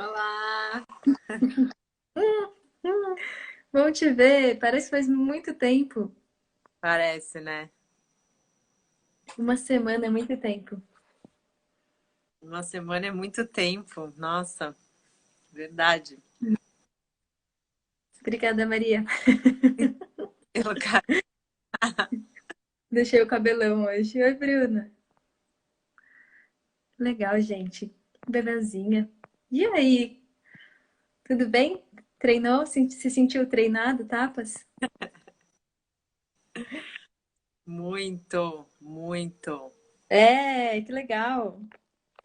Olá! Bom te ver, parece que faz muito tempo. Parece, né? Uma semana é muito tempo. Uma semana é muito tempo. Nossa, verdade. Obrigada, Maria. Pelo ca- Deixei o cabelão hoje. Oi, Bruna. Legal, gente. Bebezinha. E aí, tudo bem? Treinou? Se sentiu treinado, tapas? Muito, muito. É, que legal.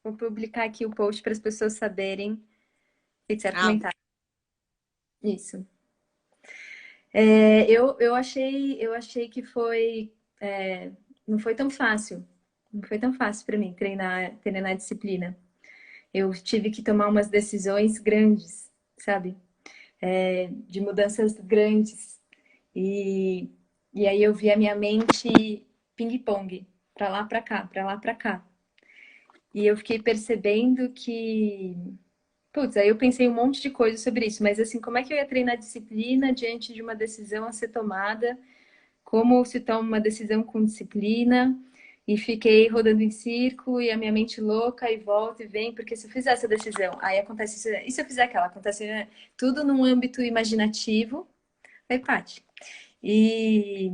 Vou publicar aqui o post para as pessoas saberem o que você vai Ah, comentar. Isso. Eu achei que não foi tão fácil. Não foi tão fácil para mim treinar a disciplina. Eu tive que tomar umas decisões grandes, sabe? De mudanças grandes. E, e aí eu vi a minha mente ping-pong, pra lá, pra cá, pra lá, pra cá. E eu fiquei percebendo que, putz, aí eu pensei um monte de coisa sobre isso, mas assim, como é que eu ia treinar disciplina diante de uma decisão a ser tomada? Como se toma uma decisão com disciplina? E fiquei rodando em círculo e a minha mente louca e volta e vem, porque se eu fizer essa decisão, aí acontece isso, e se eu fizer aquela, acontece, né? Tudo num âmbito imaginativo. Aí, Paty. E,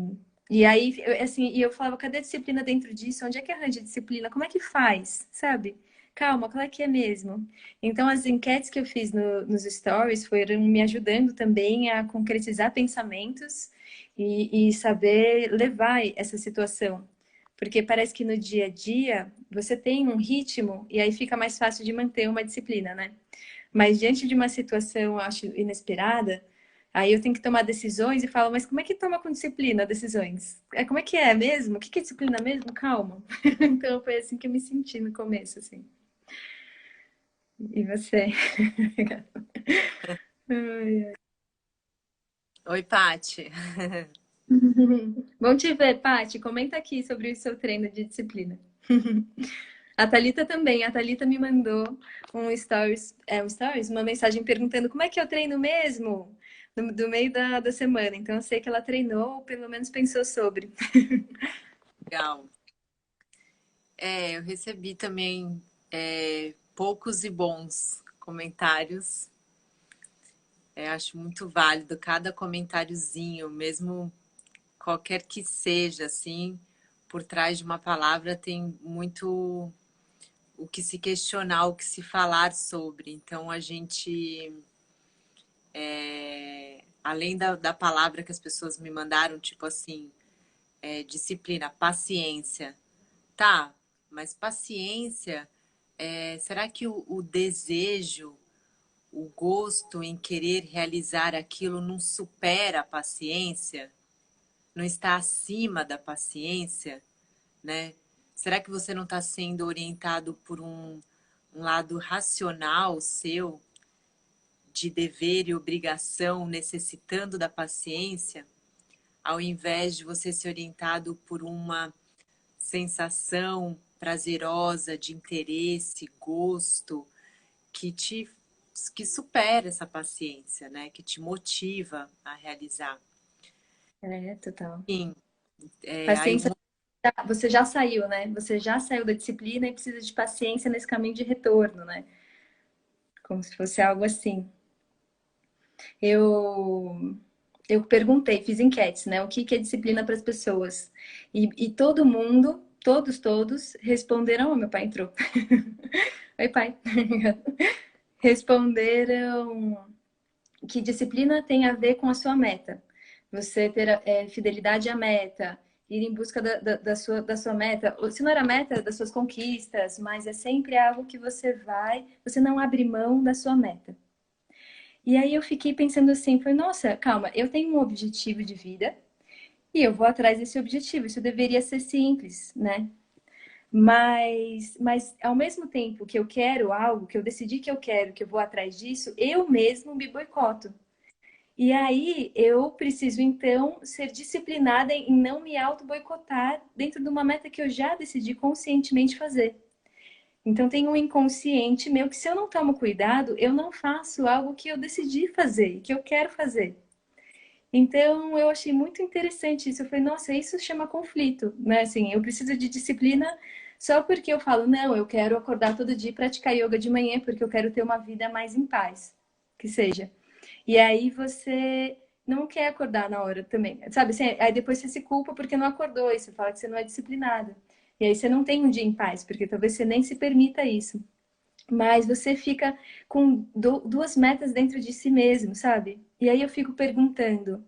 e aí, assim, e eu falava, cadê a disciplina dentro disso? Onde é que arranja disciplina? Como é que faz? Sabe? Calma, qual é que é mesmo? Então, as enquetes que eu fiz nos stories foram me ajudando também a concretizar pensamentos e saber levar essa situação. Porque parece que no dia a dia você tem um ritmo e aí fica mais fácil de manter uma disciplina, né? Mas diante de uma situação, eu acho, inesperada, aí eu tenho que tomar decisões e falo, mas como é que toma com disciplina decisões? Como é que é mesmo? O que é disciplina mesmo? Calma. Então foi assim que eu me senti no começo, assim. E você? Ai, ai. oi, Pati. Bom te ver, Paty. Comenta aqui sobre o seu treino de disciplina. A Thalita também. A Thalita me mandou uma mensagem perguntando como é que eu treino mesmo do meio da semana. Então eu sei que ela treinou, ou pelo menos pensou sobre. Legal. Eu recebi também poucos e bons comentários. Acho muito válido cada comentáriozinho, mesmo qualquer que seja, assim, por trás de uma palavra tem muito o que se questionar, o que se falar sobre. Então, a gente, além da palavra que as pessoas me mandaram, tipo assim, disciplina, paciência. Tá, mas paciência, será que o desejo, o gosto em querer realizar aquilo não supera a paciência? Não está acima da paciência, né? Será que você não está sendo orientado por um lado racional seu, de dever e obrigação, necessitando da paciência, ao invés de você ser orientado por uma sensação prazerosa de interesse, gosto, que te que supera essa paciência, né? Que te motiva a realizar. É, total. Sim, aí Paciência, você já saiu, né? Você já saiu da disciplina e precisa de paciência nesse caminho de retorno, né? Como se fosse algo assim. Eu eu perguntei, fiz enquetes, né? O que que é disciplina para as pessoas? E todo mundo, todos responderam. Oh, meu pai entrou. Oi, pai. Responderam que disciplina tem a ver com a sua meta. Você ter fidelidade à meta, ir em busca da sua meta. Se não era meta, das suas conquistas, mas é sempre algo que você não abre mão da sua meta. E aí eu fiquei pensando assim, foi, nossa, calma, eu tenho um objetivo de vida e eu vou atrás desse objetivo. Isso deveria ser simples, né? Mas ao mesmo tempo que eu quero algo, que eu decidi que eu quero, que eu vou atrás disso, eu mesmo me boicoto. E aí eu preciso então ser disciplinada em não me auto-boicotar dentro de uma meta que eu já decidi conscientemente fazer. Então tem um inconsciente meu que se eu não tomo cuidado, eu não faço algo que eu decidi fazer, que eu quero fazer. Então eu achei muito interessante isso. Eu falei, nossa, isso chama conflito, né? Assim, eu preciso de disciplina só porque eu falo, não, eu quero acordar todo dia e praticar yoga de manhã porque eu quero ter uma vida mais em paz, que seja. E aí você não quer acordar na hora também, sabe? Assim, aí depois você se culpa porque não acordou e você fala que você não é disciplinada. E aí você não tem um dia em paz, porque talvez você nem se permita isso. Mas você fica com duas metas dentro de si mesmo, sabe? E aí eu fico perguntando: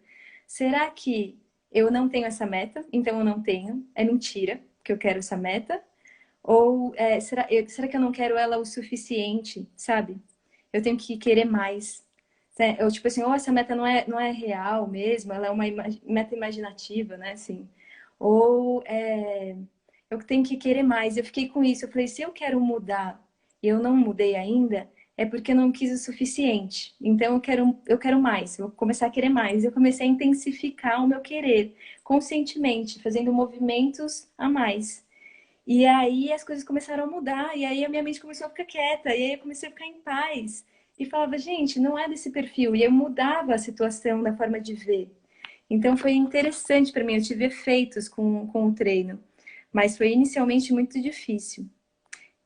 será que eu não tenho essa meta? Então eu não tenho. É mentira que eu quero essa meta? Ou será que eu não quero ela o suficiente, sabe? Eu tenho que querer mais. Eu, tipo assim, ou essa meta não é real mesmo, ela é uma meta imaginativa, né? Assim. Ou eu tenho que querer mais. Eu fiquei com isso. Eu falei, se eu quero mudar e eu não mudei ainda, é porque eu não quis o suficiente. Então eu quero mais. Eu vou começar a querer mais. Eu comecei a intensificar o meu querer conscientemente, fazendo movimentos a mais. E aí as coisas começaram a mudar, e aí a minha mente começou a ficar quieta, e aí eu comecei a ficar em paz. E falava, gente, não é desse perfil. E eu mudava a situação da forma de ver. Então foi interessante para mim, eu tive efeitos com o treino. Mas foi inicialmente muito difícil.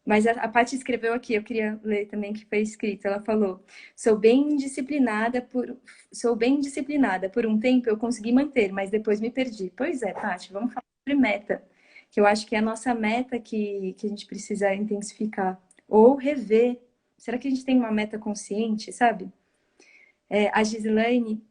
Mas a Paty escreveu aqui, eu queria ler também o que foi escrito. Ela falou: sou bem disciplinada. Por um tempo eu consegui manter, mas depois me perdi. Pois é, Paty, vamos falar sobre meta, que eu acho que é a nossa meta que a gente precisa intensificar ou rever. Será que a gente tem uma meta consciente, sabe? A Gislaine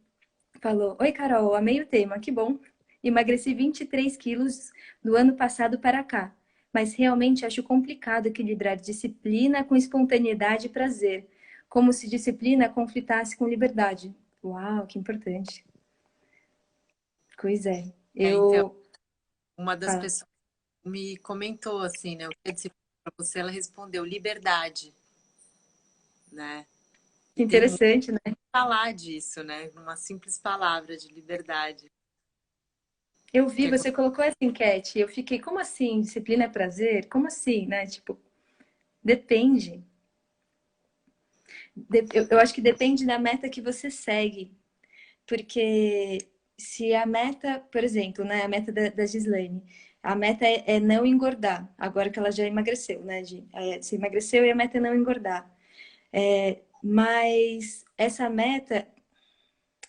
falou: oi, Carol, amei o tema, que bom. Emagreci 23 quilos do ano passado para cá, mas realmente acho complicado equilibrar disciplina com espontaneidade e prazer, como se disciplina conflitasse com liberdade. Uau, que importante. Pois é. Então, Eu. uma das Ah, pessoas me comentou assim, né? O que é disciplina para você? Ela respondeu liberdade, né? que E tem muito interessante, né? a falar disso, né? Uma simples palavra de liberdade. Eu vi, Que é você colocou essa enquete, e eu fiquei, como assim? Disciplina é prazer? Como assim, né? Tipo, depende. Eu acho que depende da meta que você segue. Porque se a meta, por exemplo, né, a meta da Gislaine, a meta é não engordar, agora que ela já emagreceu, né, se emagreceu e a meta é não engordar. Mas essa meta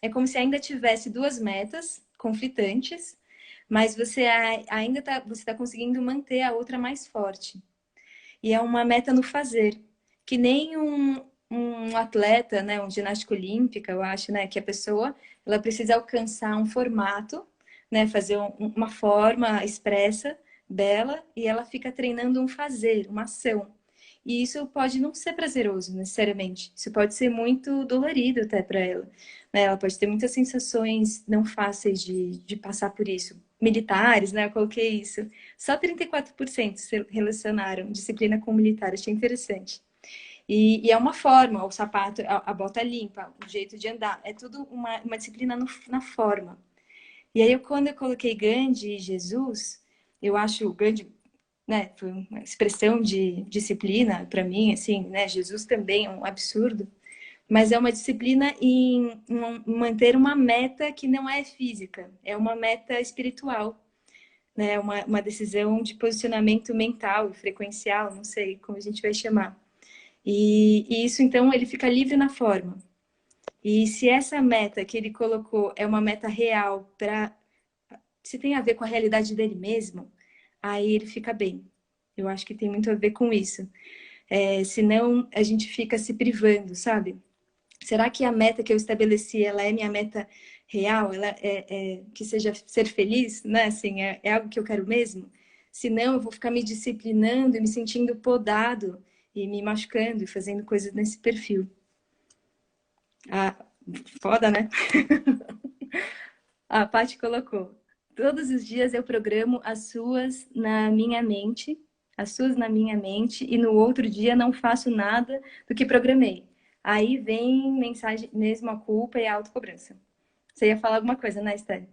é como se ainda tivesse duas metas conflitantes, mas ainda você tá conseguindo manter a outra mais forte. E é uma meta no fazer, que nem um atleta, né, um ginástica olímpica, eu acho, né, que a pessoa ela precisa alcançar um formato, né, fazer uma forma expressa dela e ela fica treinando um fazer, uma ação. E isso pode não ser prazeroso necessariamente. Isso pode ser muito dolorido até para ela. Né? Ela pode ter muitas sensações não fáceis de passar por isso. Militares, né? Eu coloquei isso. Só 34% se relacionaram disciplina com militar. Achei interessante. E é uma forma, o sapato, a bota limpa, o jeito de andar. É tudo uma disciplina na forma. E aí, quando eu coloquei Gandhi e Jesus, eu acho o Gandhi, né, foi uma expressão de disciplina para mim, assim, né? Jesus também é um absurdo, mas é uma disciplina em manter uma meta que não é física, é uma meta espiritual, né? Uma decisão de posicionamento mental e frequencial, não sei como a gente vai chamar. E isso, então, ele fica livre na forma. E se essa meta que ele colocou é uma meta real para se tem a ver com a realidade dele mesmo, aí ele fica bem. Eu acho que tem muito a ver com isso. Senão a gente fica se privando, sabe? Será que a meta que eu estabeleci, ela é minha meta real? Ela que seja ser feliz, né? Assim, é algo que eu quero mesmo? Senão eu vou ficar me disciplinando e me sentindo podado e me machucando e fazendo coisas nesse perfil. Ah, foda, né? A Paty colocou. Todos os dias eu programo as suas na minha mente, as suas na minha mente, e no outro dia não faço nada do que programei. Aí vem mensagem, mesmo a culpa e a autocobrança. Você ia falar alguma coisa, né, Esther?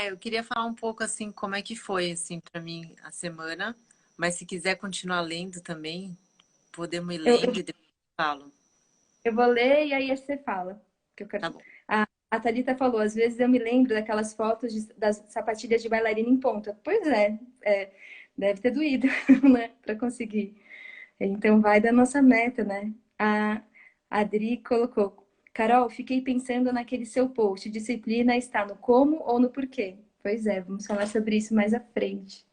Eu queria falar um pouco assim como é que foi assim para mim a semana. Mas se quiser continuar lendo também, podemos ir Eu, lendo eu, e depois eu falo. eu vou ler e aí você fala. Que eu quero... Tá bom. A Thalita falou, às vezes eu me lembro daquelas fotos das sapatilhas de bailarina em ponta. Pois é, deve ter doído, né, para conseguir. Então vai da nossa meta, né? A Adri colocou, Carol, fiquei pensando naquele seu post, disciplina está no como ou no porquê? Pois é, vamos falar sobre isso mais à frente.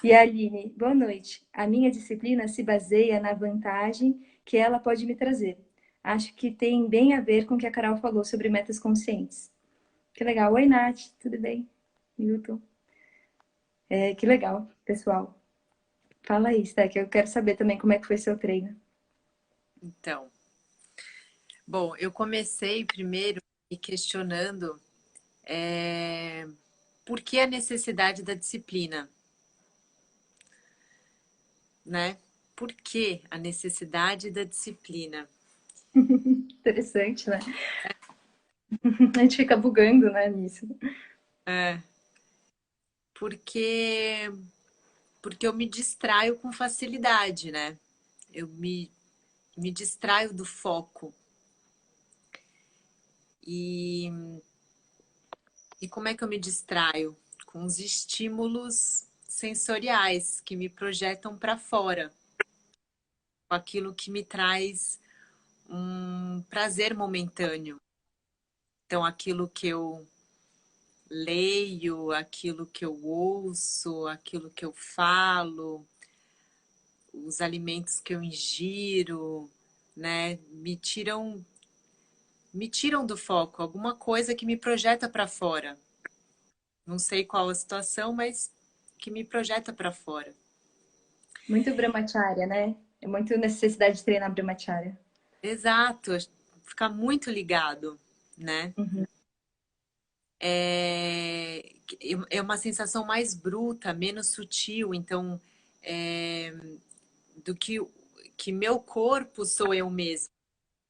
E a Aline, boa noite. A minha disciplina se baseia na vantagem que ela pode me trazer. Acho que tem bem a ver com o que a Carol falou sobre metas conscientes. Que legal. Oi, Nath, tudo bem? Milton. Que legal, pessoal. Fala aí, Sté, que eu quero saber também como é que foi seu treino. Então, bom, eu comecei primeiro me questionando por que a necessidade da disciplina, né? Por que a necessidade da disciplina? Interessante, né? A gente fica bugando, né, nisso. É, porque porque eu me distraio com facilidade, né? Eu me distraio do foco. E, e como é que eu me distraio? Com os estímulos sensoriais que me projetam para fora, com aquilo que me traz um prazer momentâneo. Então, aquilo que eu leio, aquilo que eu ouço, aquilo que eu falo, os alimentos que eu ingiro, né, me tiram do foco, alguma coisa que me projeta para fora. Não sei qual a situação, mas que me projeta para fora. Muito brahmacharya, né? É muito necessidade de treinar brahmacharya. Exato, ficar muito ligado, né? Uhum. É, é uma sensação mais bruta, menos sutil, então é, do que meu corpo sou eu mesmo,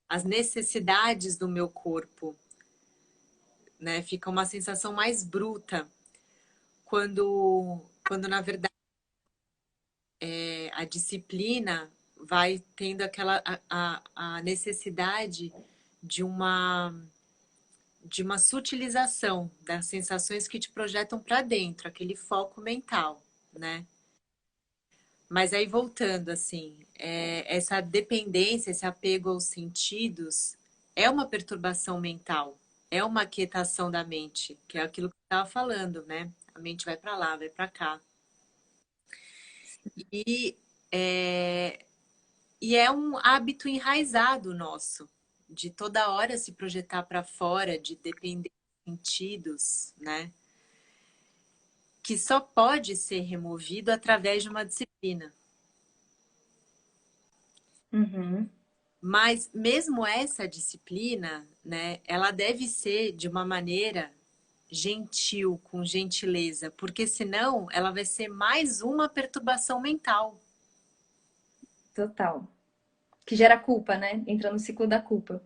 as necessidades do meu corpo, né? Fica uma sensação mais bruta quando na verdade a disciplina vai tendo a necessidade de uma sutilização das sensações que te projetam para dentro, aquele foco mental, né? Mas aí voltando assim, essa dependência, esse apego aos sentidos é uma perturbação mental, é uma aquietação da mente, que é aquilo que eu estava falando, né? A mente vai para lá, vai para cá. E é, e é um hábito enraizado nosso, de toda hora se projetar para fora, de depender de sentidos, né? Que só pode ser removido através de uma disciplina. Uhum. Mas mesmo essa disciplina, né, ela deve ser de uma maneira gentil, com gentileza, porque senão ela vai ser mais uma perturbação mental. Total. Que gera culpa, né? Entra no ciclo da culpa.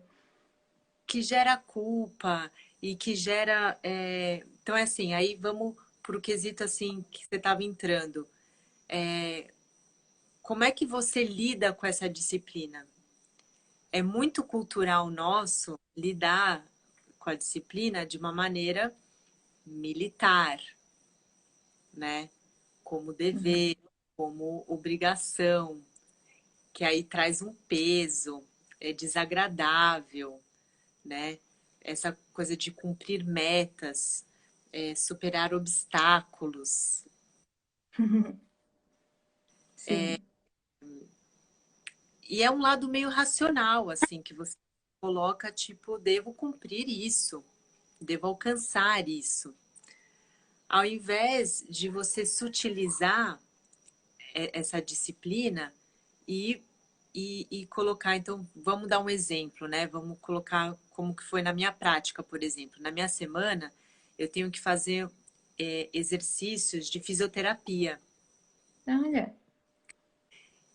Que gera culpa e que gera. Então, é assim, aí vamos para o quesito assim que você estava entrando. Como é que você lida com essa disciplina? É muito cultural nosso lidar com a disciplina de uma maneira militar, né? Como Uhum. dever, como obrigação, que aí traz um peso, é desagradável, né? Essa coisa de cumprir metas, superar obstáculos. Sim, E é um lado meio racional, assim, que você coloca, tipo, devo cumprir isso, devo alcançar isso. Ao invés de você sutilizar essa disciplina e, e colocar, então, vamos dar um exemplo, né? Vamos colocar como que foi na minha prática, por exemplo. Na minha semana, eu tenho que fazer exercícios de fisioterapia. olha.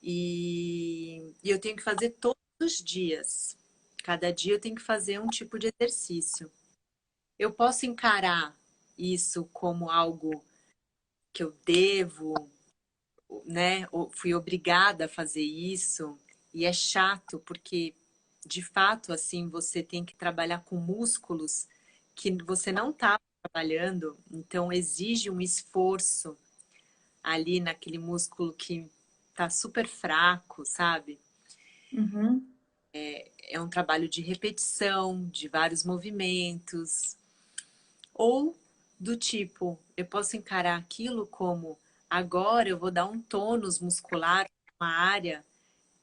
E eu tenho que fazer todos os dias. Cada dia eu tenho que fazer um tipo de exercício. Eu posso encarar isso como algo que eu devo, né, fui obrigada a fazer isso e é chato porque de fato assim você tem que trabalhar com músculos que você não está trabalhando, então exige um esforço ali naquele músculo que tá super fraco, sabe? Uhum. É um trabalho de repetição, de vários movimentos, ou do tipo, eu posso encarar aquilo como agora eu vou dar um tônus muscular numa área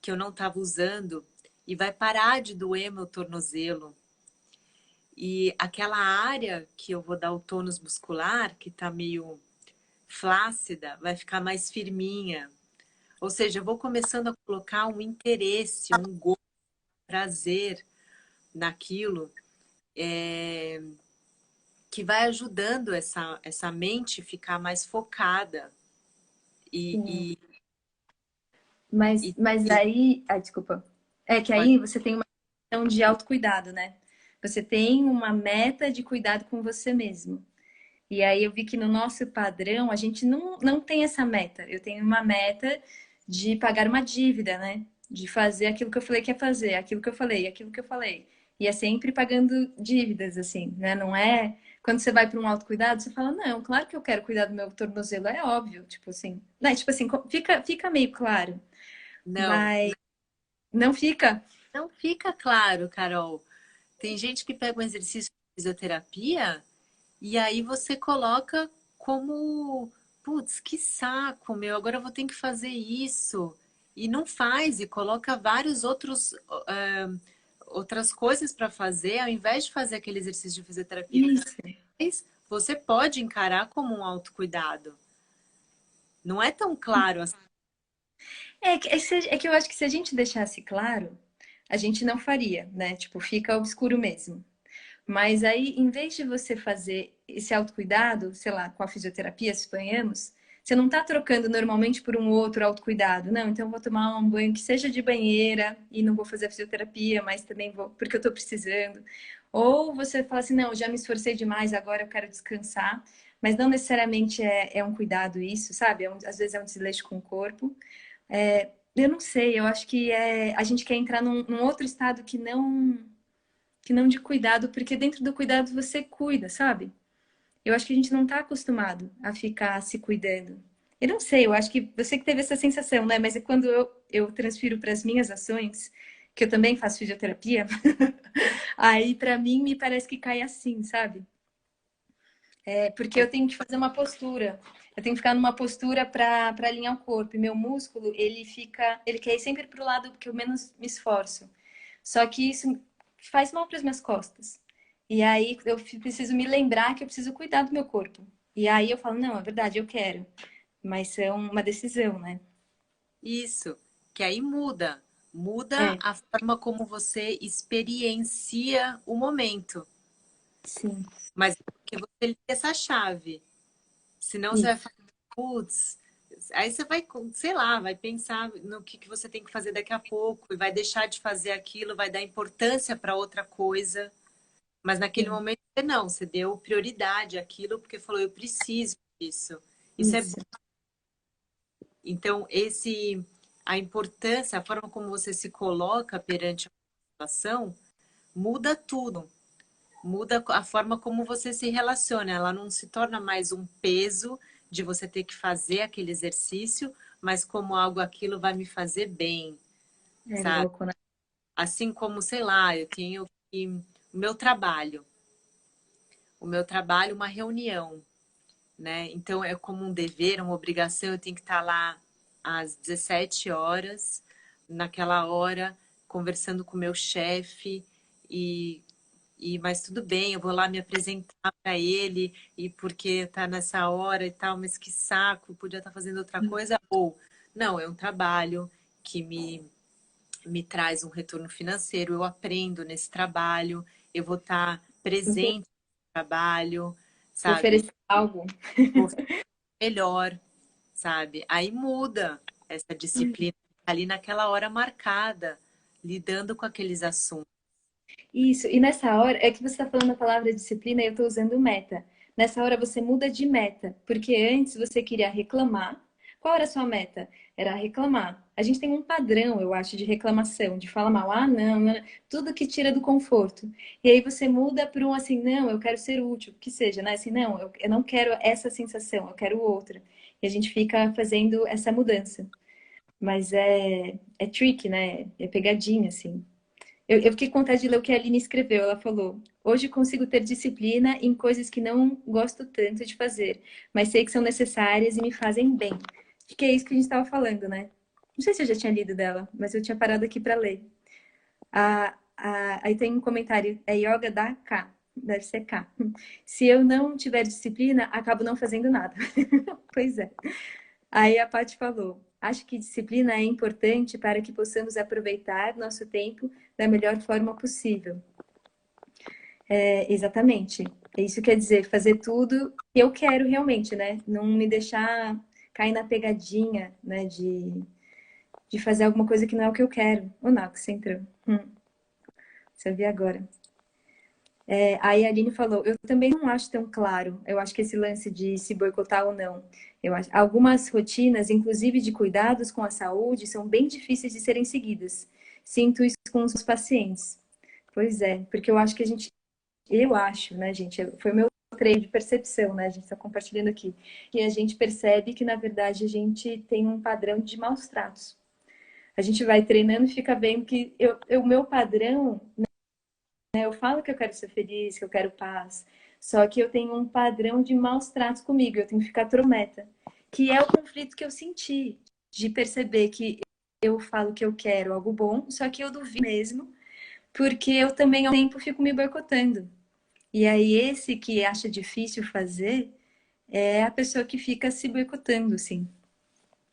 que eu não estava usando e vai parar de doer meu tornozelo. E aquela área que eu vou dar o tônus muscular, que está meio flácida, vai ficar mais firminha. Ou seja, eu vou começando a colocar um interesse, um gosto, prazer naquilo, que vai ajudando essa mente ficar mais focada. Sim. E, e, Mas e aí... Ah, desculpa. É que pode, aí você tem uma questão de autocuidado, né? Você tem uma meta de cuidado com você mesmo. E aí eu vi que no nosso padrão a gente não tem essa meta. Eu tenho uma meta de pagar uma dívida, né? De fazer aquilo que eu falei que ia fazer, aquilo que eu falei, aquilo que eu falei. E é sempre pagando dívidas, assim, né? Não é. Quando você vai para um autocuidado, você fala, não, claro que eu quero cuidar do meu tornozelo, é óbvio, tipo assim. Né? Tipo assim, fica meio claro, não, mas não fica. não fica claro, Carol. Tem gente que pega um exercício de fisioterapia e aí você coloca como, putz, que saco, meu, agora eu vou ter que fazer isso. E não faz, e coloca vários outras coisas para fazer, ao invés de fazer aquele exercício de fisioterapia que Isso. faz, você pode encarar como um autocuidado. Não é tão claro assim. É que eu acho que se a gente deixasse claro, a gente não faria, né? Tipo, fica obscuro mesmo. Mas aí, em vez de você fazer esse autocuidado, sei lá, com a fisioterapia, suponhamos, você não está trocando normalmente por um outro autocuidado. Não, então eu vou tomar um banho que seja de banheira e não vou fazer a fisioterapia, mas também vou porque eu estou precisando. Ou você fala assim, não, já me esforcei demais, agora eu quero descansar. Mas não necessariamente é um cuidado isso, sabe? Às vezes é um desleixo com o corpo. Eu não sei, eu acho que a gente quer entrar num outro estado que não de cuidado, porque dentro do cuidado você cuida, sabe? Eu acho que a gente não está acostumado a ficar se cuidando. Eu não sei, eu acho que você que teve essa sensação, né? Mas é quando eu transfiro para as minhas ações, que eu também faço fisioterapia, aí para mim me parece que cai assim, sabe? É porque eu tenho que fazer uma postura. Eu tenho que ficar numa postura para alinhar o corpo. E meu músculo, ele quer ir sempre para o lado que eu menos me esforço. Só que isso faz mal para as minhas costas. E aí eu preciso me lembrar que eu preciso cuidar do meu corpo. E aí eu falo, não, é verdade, eu quero. Mas é uma decisão, né? Isso, que aí muda. Muda É, a forma como você experiencia o momento. sim. Mas é porque você liga essa chave. Senão você vai Isso. falar, putz, aí você vai, sei lá, vai pensar no que você tem que fazer daqui a pouco e vai deixar de fazer aquilo, vai dar importância para outra coisa. Mas naquele Sim. momento você não, você deu prioridade àquilo porque falou, eu preciso disso. Isso é bom. Isso. Então, a importância, a forma como você se coloca perante a situação, muda tudo. Muda a forma como você se relaciona. Ela não se torna mais um peso de você ter que fazer aquele exercício, mas como algo aquilo vai me fazer bem, É sabe? louco, né? Assim como, sei lá, eu tenho que o meu trabalho, uma reunião, né? Então é como um dever, uma obrigação, eu tenho que estar lá às 17 horas, naquela hora, conversando com o meu chefe e mas tudo bem, eu vou lá me apresentar para ele e porque tá nessa hora e tal, mas que saco, podia estar fazendo outra coisa ou não, é um trabalho que me traz um retorno financeiro, eu aprendo nesse trabalho, eu vou estar presente no trabalho, sabe? Oferecer algo. Vou ficar melhor, sabe? Aí muda essa disciplina ali naquela hora marcada, lidando com aqueles assuntos. Isso, e nessa hora, é que você está falando a palavra disciplina e eu estou usando meta. Nessa hora você muda de meta, porque antes você queria reclamar, Qual era a sua meta? Era reclamar. A gente tem um padrão, eu acho, de reclamação, de falar mal. Ah, não, não, tudo que tira do conforto. E aí você muda para um assim, não, eu quero ser útil, que seja, né? Assim, não, eu não quero essa sensação, eu quero outra. E a gente fica fazendo essa mudança. Mas é tricky, né? É pegadinha, assim. Eu fiquei com vontade de ler o que a Aline escreveu. Ela falou: hoje consigo ter disciplina em coisas que não gosto tanto de fazer, mas sei que são necessárias e me fazem bem. Acho que é isso que a gente estava falando, né? Não sei se eu já tinha lido dela, mas eu tinha parado aqui para ler. Aí tem um comentário: é yoga da K. Deve ser K. Se eu não tiver disciplina, acabo não fazendo nada. Pois é. Aí a Paty falou: acho que disciplina é importante para que possamos aproveitar nosso tempo da melhor forma possível. Exatamente. Isso quer dizer fazer tudo que eu quero realmente, né? Não me deixar cair na pegadinha, né? De fazer alguma coisa que não é o que eu quero. O Naco, você entrou. Você viu agora. Aí a Aline falou, eu também não acho tão claro. Eu acho que esse lance de se boicotar ou não. Eu acho, algumas rotinas, inclusive de cuidados com a saúde, são bem difíceis de serem seguidas. Sinto isso com os pacientes. Pois é, porque eu acho que a gente, eu acho, né, gente, foi o meu treino de percepção, né, a gente está compartilhando aqui, que a gente percebe que, na verdade, a gente tem um padrão de maus tratos. A gente vai treinando e fica vendo que o meu padrão, né, eu falo que eu quero ser feliz, que eu quero paz, só que eu tenho um padrão de maus tratos comigo, eu tenho que ficar trometa, que é o conflito que eu senti, de perceber que eu falo que eu quero algo bom, só que eu duvido mesmo, porque eu também ao tempo fico me boicotando. E aí, esse que acha difícil fazer é a pessoa que fica se boicotando, assim.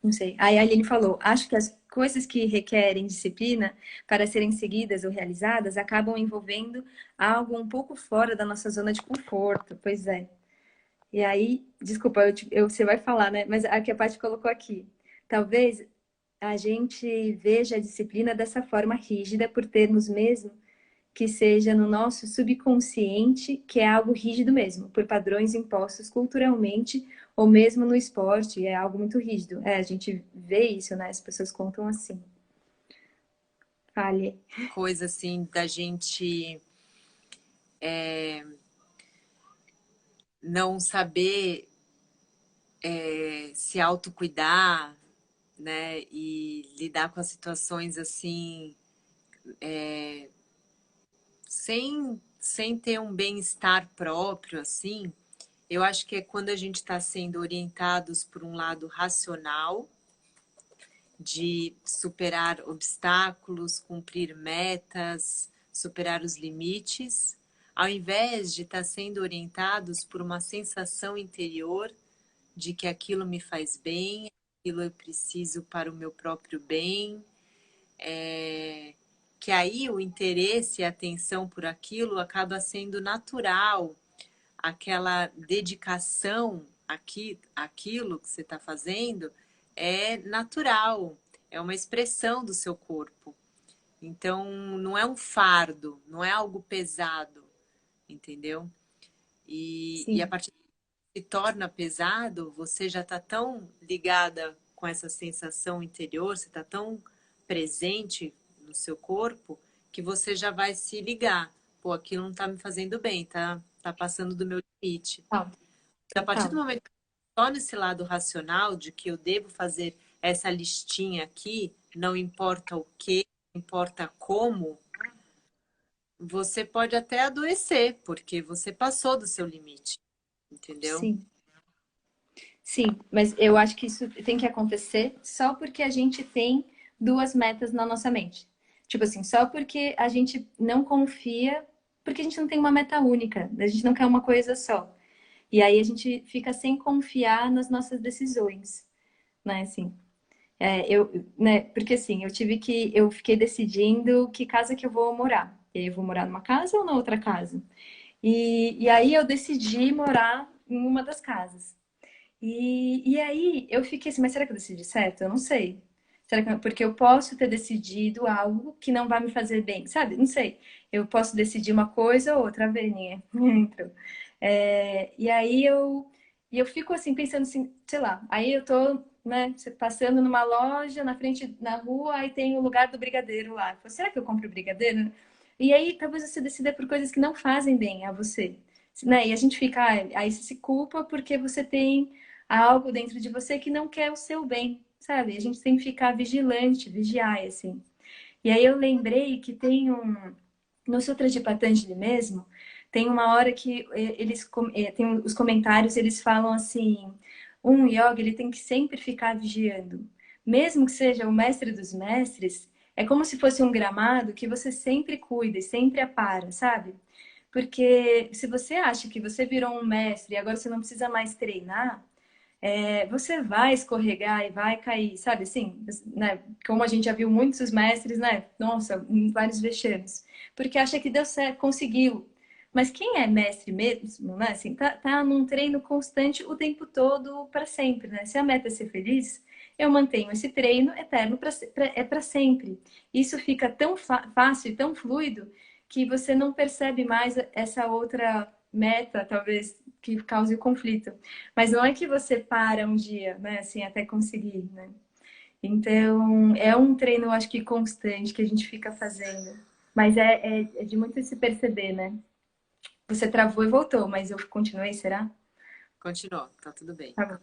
Não sei. Aí a Aline falou: acho que as coisas que requerem disciplina para serem seguidas ou realizadas acabam envolvendo algo um pouco fora da nossa zona de conforto. Pois é. E aí, desculpa, você vai falar, né? Mas a que a Paty colocou aqui. Talvez a gente veja a disciplina dessa forma rígida por termos mesmo que seja no nosso subconsciente, que é algo rígido mesmo, por padrões impostos culturalmente ou mesmo no esporte, é algo muito rígido. A gente vê isso, né? As pessoas contam assim. Fale. Coisa assim da gente não saber se autocuidar, né? E lidar com as situações assim, sem ter um bem-estar próprio, assim. Eu acho que é quando a gente está sendo orientados por um lado racional, de superar obstáculos, cumprir metas, superar os limites, ao invés de estar sendo orientados por uma sensação interior de que aquilo me faz bem, aquilo eu preciso para o meu próprio bem, que aí o interesse e a atenção por aquilo acaba sendo natural, aquela dedicação aquilo que você está fazendo é natural, é uma expressão do seu corpo. Então, não é um fardo, não é algo pesado, entendeu? E a Sim, partir que se torna pesado, você já está tão ligada com essa sensação interior, você está tão presente no seu corpo, que você já vai se ligar. Pô, aquilo não está me fazendo bem, tá passando do meu limite. total, A partir do total. momento que eu estou nesse lado racional de que eu devo fazer essa listinha aqui, não importa o que, não importa como, você pode até adoecer, porque você passou do seu limite, entendeu? Sim, sim, mas eu acho que isso tem que acontecer só porque a gente tem duas metas na nossa mente. Tipo assim, só porque a gente não confia, porque a gente não tem uma meta única, a gente não quer uma coisa só. E aí a gente fica sem confiar nas nossas decisões, né? Assim, né? Porque assim, eu fiquei decidindo que casa que eu vou morar. E aí eu vou morar numa casa ou na outra casa? E aí eu decidi morar em uma das casas. E aí eu fiquei assim, mas será que eu decidi certo? Eu não sei. Porque eu posso ter decidido algo que não vai me fazer bem, sabe? Não sei. Eu posso decidir uma coisa ou outra, a Verinha entrou. E aí eu fico assim, pensando assim, sei lá, aí eu tô né? Você passando numa loja, na frente, na rua, aí tem o lugar do brigadeiro lá. Fala, será que eu compro brigadeiro? E aí talvez você decida por coisas que não fazem bem a você, né? E a gente fica, aí você se culpa porque você tem algo dentro de você que não quer o seu bem, sabe? A gente tem que ficar vigilante, vigiar, assim. E aí eu lembrei que tem no Sutra de Patanjali mesmo, tem uma hora que tem os comentários, eles falam assim, um yoga, ele tem que sempre ficar vigiando. Mesmo que seja o mestre dos mestres, é como se fosse um gramado que você sempre cuida e sempre apara, sabe? Porque se você acha que você virou um mestre e agora você não precisa mais treinar, você vai escorregar e vai cair, sabe assim, né? Como a gente já viu muitos mestres, né? Nossa, em vários vexames. Porque acha que deu certo, conseguiu. Mas quem é mestre mesmo, né? Assim, tá num treino constante o tempo todo para sempre, né? Se a meta é ser feliz, eu mantenho esse treino eterno para sempre. Isso fica tão fácil e tão fluido que você não percebe mais essa outra meta, talvez, que cause o conflito. Mas não é que você para um dia, né? Assim, até conseguir, né? Então, é um treino, eu acho que constante, que a gente fica fazendo. Mas é de muito se perceber, né? Você travou e voltou, mas eu continuei, será? Continua, tá tudo bem. Tá bom.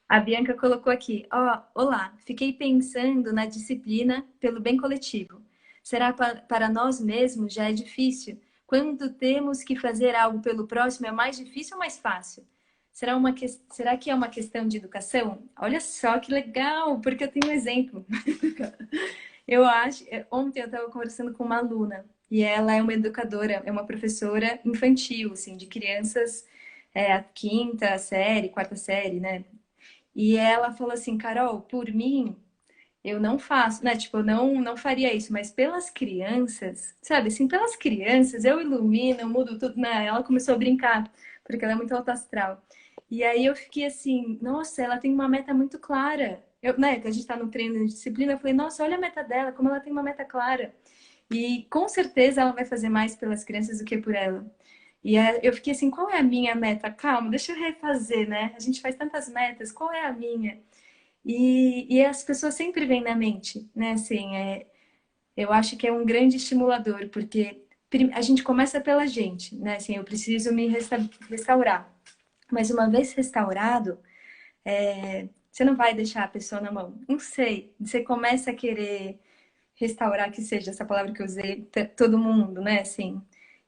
A Bianca colocou aqui, ó, olá, fiquei pensando na disciplina pelo bem coletivo. Será para nós mesmos já é difícil? Quando temos que fazer algo pelo próximo, é mais difícil ou mais fácil? Será que é uma questão de educação? Olha só que legal, porque eu tenho um exemplo. Eu acho, ontem eu estava conversando com uma aluna e ela é uma educadora, é uma professora infantil, assim, de crianças, a quinta série, quarta série, né? E ela falou assim, Carol, por mim, eu não faço, né? Tipo, eu não faria isso, mas pelas crianças, sabe? Assim, pelas crianças, eu ilumino, eu mudo tudo, né? Ela começou a brincar, porque ela é muito alta astral. E aí eu fiquei assim, nossa, ela tem uma meta muito clara. Eu, né, que a gente tá no treino de disciplina, eu falei, nossa, olha a meta dela, como ela tem uma meta clara. E com certeza ela vai fazer mais pelas crianças do que por ela. E eu fiquei assim, qual é a minha meta? Calma, deixa eu refazer, né? A gente faz tantas metas, qual é a minha? E as pessoas sempre vêm na mente, né? Assim, eu acho que é um grande estimulador, porque a gente começa pela gente, né? Assim, eu preciso me restaurar. Mas uma vez restaurado, você não vai deixar a pessoa na mão. Não sei. Você começa a querer restaurar, que seja essa palavra que eu usei, todo mundo, né? Assim,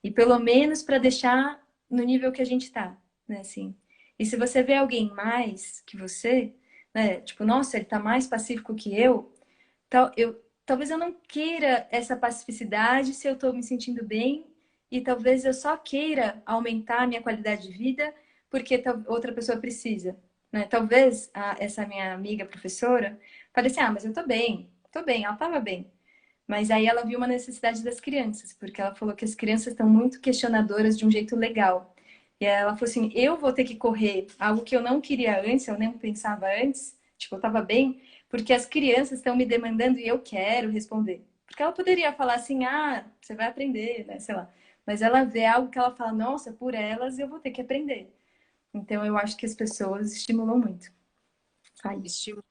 e pelo menos para deixar no nível que a gente tá, né? Assim. E se você vê alguém mais que você, né? Tipo, nossa, ele tá mais pacífico que talvez eu não queira essa pacificidade se eu tô me sentindo bem e talvez eu só queira aumentar a minha qualidade de vida porque outra pessoa precisa, né? Talvez essa minha amiga professora fale assim, mas eu tô bem, ela tava bem. Mas aí ela viu uma necessidade das crianças, porque ela falou que as crianças estão muito questionadoras de um jeito legal. E aí ela falou assim: eu vou ter que correr algo que eu não queria antes, eu nem pensava antes, tipo, eu tava bem, porque as crianças estão me demandando e eu quero responder. Porque ela poderia falar assim: você vai aprender, né? Sei lá. Mas ela vê algo que ela fala: nossa, por elas eu vou ter que aprender. Então eu acho que as pessoas estimulam muito. Aí. Estimula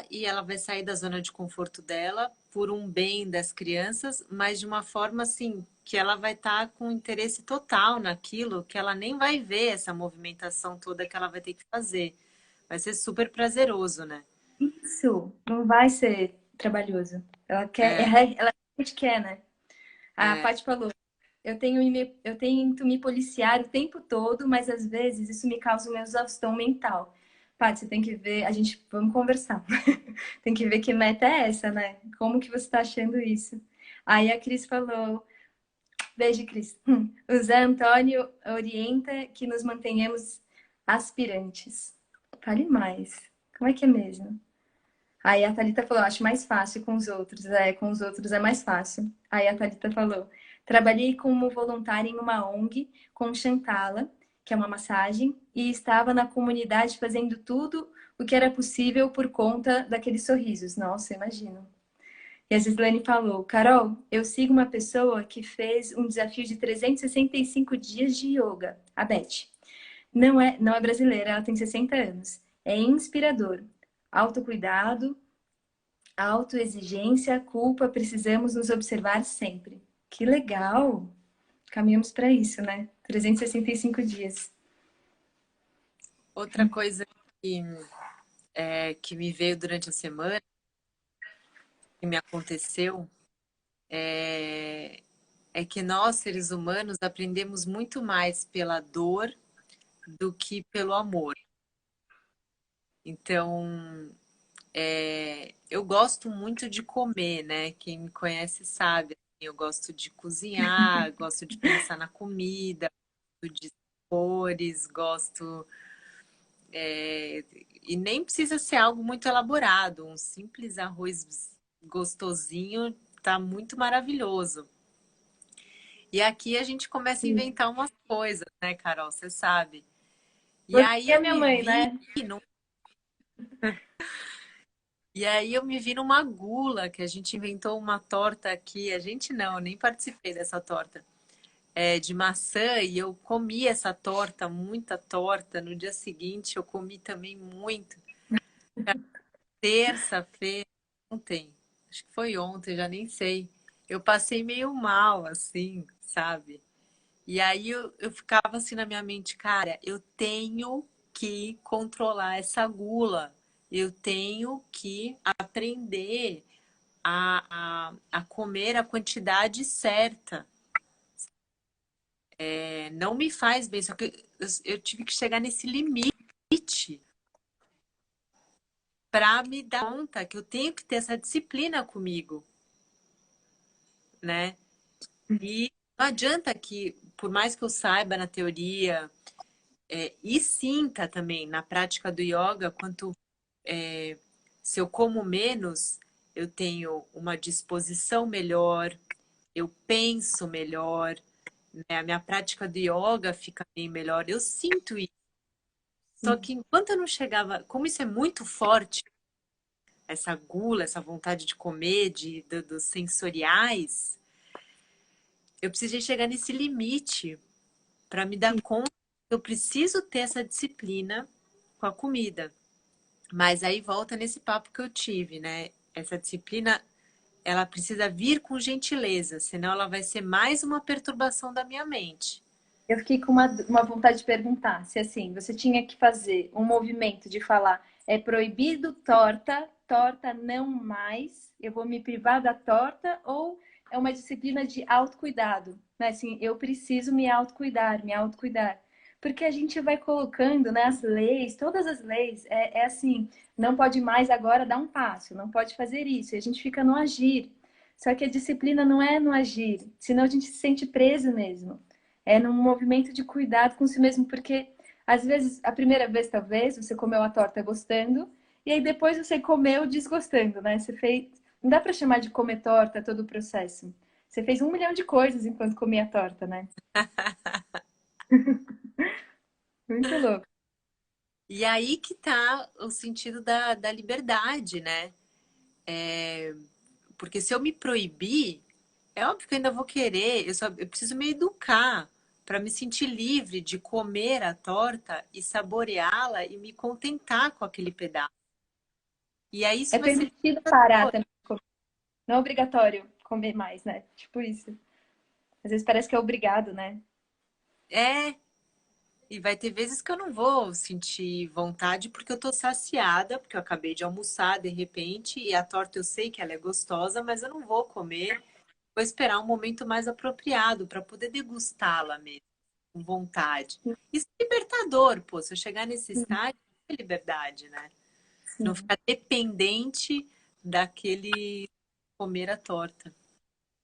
e ela vai sair da zona de conforto dela por um bem das crianças, mas de uma forma assim que ela vai estar com interesse total naquilo, que ela nem vai ver essa movimentação toda que ela vai ter que fazer. Vai ser super prazeroso, né? Isso não vai ser trabalhoso. Ela quer, É, ela realmente quer, né? A é. Paty falou, eu tento me policiar o tempo todo, mas às vezes isso me causa uma exaustão mental. Paty, você tem que ver, vamos conversar. Tem que ver que meta é essa, né? Como que você está achando isso? Aí a Cris falou, beijo, Cris. O Zé Antônio orienta que nos mantenhamos aspirantes. Fale mais. Como é que é mesmo? Aí a Thalita falou, acho mais fácil com os outros. Com os outros é mais fácil. Aí a Thalita falou, trabalhei como voluntária em uma ONG com Chantala, que é uma massagem, e estava na comunidade fazendo tudo o que era possível por conta daqueles sorrisos. Nossa, imagino. E a Gislane falou, Carol, eu sigo uma pessoa que fez um desafio de 365 dias de yoga, a Beth. Não é brasileira, ela tem 60 anos. É inspirador. autocuidado, autoexigência, culpa, precisamos nos observar sempre. Que legal! Caminhamos para isso, né? 365 dias. Outra coisa que, que me veio durante a semana, que me aconteceu, é, é que nós, seres humanos, aprendemos muito mais pela dor do que pelo amor. Então, eu gosto muito de comer, né? Quem me conhece sabe. Eu gosto de cozinhar, gosto de pensar na comida, gosto de cores, gosto. E nem precisa ser algo muito elaborado. Um simples arroz gostosinho tá muito maravilhoso. E aqui a gente começa a Sim. inventar umas coisas, né, Carol? Você sabe. E Você aí é eu minha me mãe, vi né? E aí eu me vi numa gula que a gente inventou uma torta aqui. A gente não, eu nem participei dessa torta. De maçã e eu comi essa torta, muita torta. No dia seguinte eu comi também muito. Terça-feira, ontem, acho que foi ontem, já nem sei. Eu passei meio mal, assim, sabe? E aí eu ficava assim na minha mente, cara, eu tenho que controlar essa gula. Eu tenho que aprender a comer a quantidade certa. Não me faz bem, só que eu tive que chegar nesse limite para me dar conta que eu tenho que ter essa disciplina comigo, né? E não adianta que, por mais que eu saiba na teoria, e sinta também na prática do yoga, se eu como menos, eu tenho uma disposição melhor, eu penso melhor, né? A minha prática do yoga fica bem melhor. Eu sinto isso. Só que enquanto eu não chegava, como isso é muito forte, essa gula, essa vontade de comer, dos sensoriais, eu precisei chegar nesse limite para me dar Sim. conta que eu preciso ter essa disciplina com a comida. Mas aí volta nesse papo que eu tive, né? Essa disciplina, ela precisa vir com gentileza, senão ela vai ser mais uma perturbação da minha mente. Eu fiquei com uma vontade de perguntar se assim, você tinha que fazer um movimento de falar é proibido torta, torta não mais, eu vou me privar da torta, ou é uma disciplina de autocuidado, né? Assim, eu preciso me autocuidar, me autocuidar. Porque a gente vai colocando, né, as leis, todas as leis, é assim, não pode mais agora dar um passo, não pode fazer isso, e a gente fica no agir. Só que a disciplina não é no agir, senão a gente se sente preso mesmo. É num movimento de cuidado com si mesmo, porque às vezes, a primeira vez talvez, você comeu a torta gostando, e aí depois você comeu desgostando, né? Você fez. Não dá para chamar de comer torta todo o processo. Você fez 1 milhão de coisas enquanto comia a torta, né? Muito louco. E aí que tá o sentido da liberdade, né? Porque se eu me proibir, é óbvio que eu ainda vou querer, eu preciso me educar para me sentir livre de comer a torta e saboreá-la e me contentar com aquele pedaço. E aí É isso vai ser permitido parar também. Não é obrigatório comer mais, né? Tipo isso. Às vezes parece que é obrigado, né? é, e vai ter vezes que eu não vou sentir vontade porque eu tô saciada, porque eu acabei de almoçar de repente e a torta eu sei que ela é gostosa, mas eu não vou comer. Vou esperar um momento mais apropriado para poder degustá-la mesmo, com vontade. Isso é libertador, pô. Se eu chegar nesse Sim, estágio, é liberdade, né? Não sim. ficar dependente daquele comer a torta.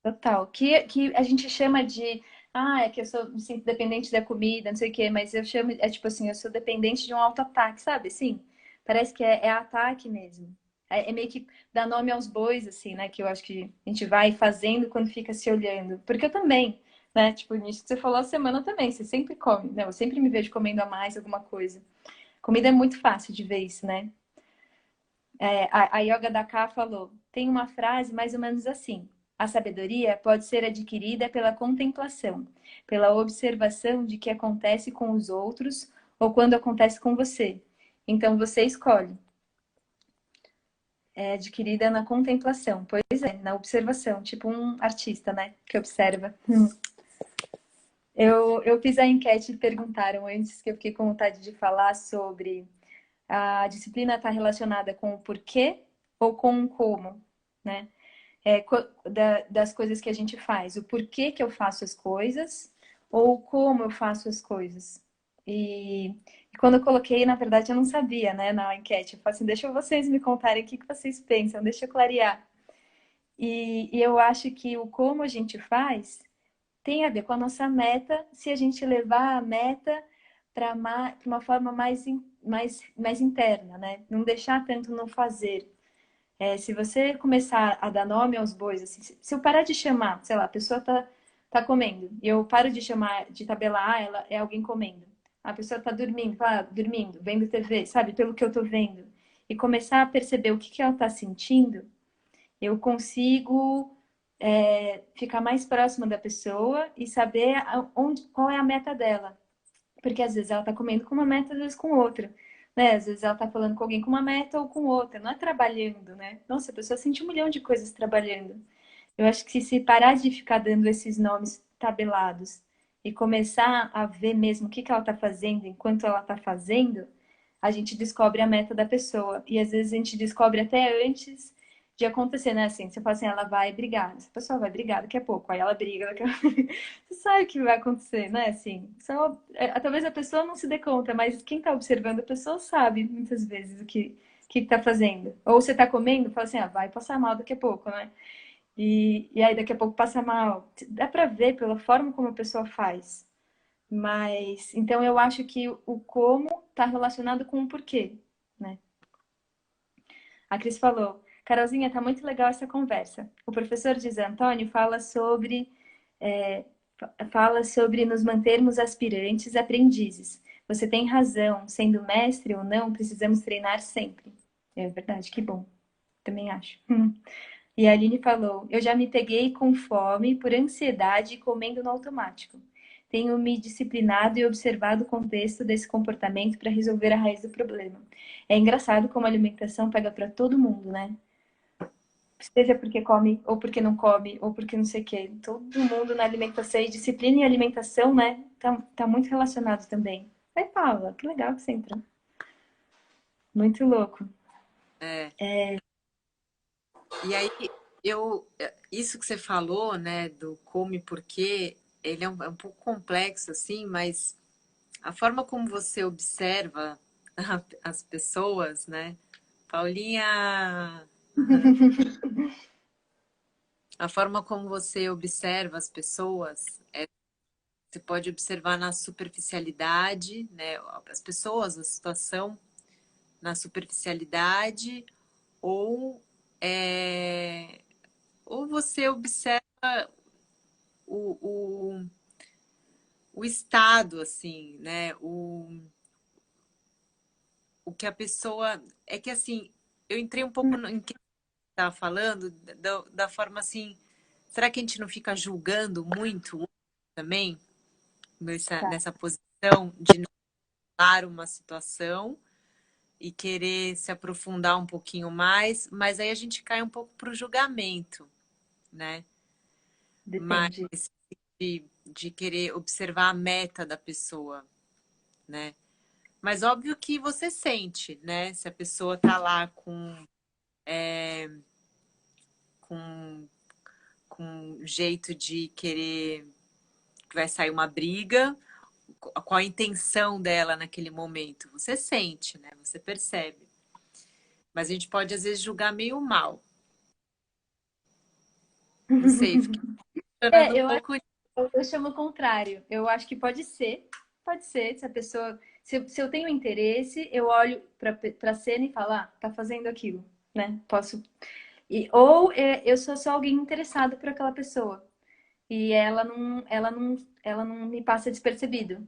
Total. Que a gente chama de. Ah, é que eu sou, me sinto dependente da comida, não sei o quê, mas eu chamo. É tipo assim, eu sou dependente de um auto-ataque, sabe? Sim. Parece que é ataque mesmo. É meio que dá nome aos bois, assim, né? Que eu acho que a gente vai fazendo quando fica se olhando. Porque eu também, né? Tipo, nisso que você falou a semana também, você sempre come, né? Eu sempre me vejo comendo a mais alguma coisa. Comida é muito fácil de ver isso, né? A Yoga Daka falou, tem uma frase mais ou menos assim: a sabedoria pode ser adquirida pela contemplação, pela observação de que acontece com os outros ou quando acontece com você. Então você escolhe. é adquirida na contemplação. Pois é, na observação, tipo um artista, né? Que observa. Eu fiz a enquete e perguntaram antes, que eu fiquei com vontade de falar sobre a disciplina está relacionada com o porquê ou com o como, né? Das coisas que a gente faz. O porquê que eu faço as coisas ou como eu faço as coisas. E, e quando eu coloquei, na verdade, eu não sabia, né, na enquete. Eu falei assim, deixa vocês me contarem o que vocês pensam, deixa eu clarear. E eu acho que o como a gente faz tem a ver com a nossa meta, se a gente levar a meta para uma forma mais interna, né? Não deixar tanto no fazer. Se você começar a dar nome aos bois, assim, se eu parar de chamar, sei lá, a pessoa tá comendo, e eu paro de chamar, de tabelar, ela é alguém comendo. A pessoa tá dormindo, dormindo, vendo TV, sabe, pelo que eu tô vendo. E começar a perceber o que que ela tá sentindo, eu consigo ficar mais próxima da pessoa e saber qual é a meta dela. Porque às vezes ela tá comendo com uma meta, às vezes com outra. Né? Às vezes ela tá falando com alguém com uma meta ou com outra. Não é trabalhando, né? Nossa, a pessoa sente um milhão de coisas trabalhando. Eu acho que se parar de ficar dando esses nomes tabelados e começar a ver mesmo o que que ela tá fazendo enquanto ela tá fazendo, a gente descobre a meta da pessoa. E às vezes a gente descobre até antes de acontecer, né? Assim, você fala assim, ela vai brigar. Essa pessoa vai brigar daqui a pouco. Aí ela briga daqui a pouco. Você sabe o que vai acontecer, né? Assim, talvez a pessoa não se dê conta, mas quem tá observando a pessoa sabe muitas vezes o que tá fazendo. Ou você tá comendo, fala assim, vai passar mal daqui a pouco, né? E aí daqui a pouco passa mal. Dá pra ver pela forma como a pessoa faz. Mas, então eu acho que o como tá relacionado com o porquê, né? A Cris falou, Carolzinha, tá muito legal essa conversa. O professor José Antônio é, fala sobre nos mantermos aspirantes, aprendizes. Você tem razão, sendo mestre ou não, precisamos treinar sempre. É verdade, que bom. Também acho. E a Aline falou, eu já me peguei com fome, por ansiedade, comendo no automático. Tenho me disciplinado e observado o contexto desse comportamento para resolver a raiz do problema. É engraçado como a alimentação pega para todo mundo, né? Seja porque come, ou porque não come, ou porque não sei o quê. Todo mundo na alimentação e disciplina e alimentação, né? Tá muito relacionado também. Aí, Paula, que legal que você entrou. Muito louco. É. E aí, isso que você falou, né, do como e porquê, ele é um pouco complexo, assim, mas a forma como você observa as pessoas, né? Paulinha, a forma como você observa as pessoas, você pode observar na superficialidade, né? As pessoas, a situação na superficialidade, ou, é, ou você observa o, o, o estado, assim, né? O que a pessoa. É que assim, eu entrei um pouco em que você estava falando, da forma assim. Será que a gente não fica julgando muito o outro também Tá. nessa posição de não falar uma situação e querer se aprofundar um pouquinho mais, mas aí a gente cai um pouco para o julgamento, né? Mas Depende. de querer observar a meta da pessoa, né? Mas óbvio que você sente, né? Se a pessoa tá lá com, com jeito de querer que vai sair uma briga, qual a intenção dela naquele momento. Você sente, né? Você percebe. Mas a gente pode, às vezes, julgar meio mal. Não sei, fiquei pensando um Eu pouco. Eu chamo o contrário. Eu acho que pode ser, se a pessoa, se eu tenho interesse, eu olho para a cena e falo, tá fazendo aquilo, né? Posso. Eu sou só alguém interessado por aquela pessoa e ela não me passa despercebido.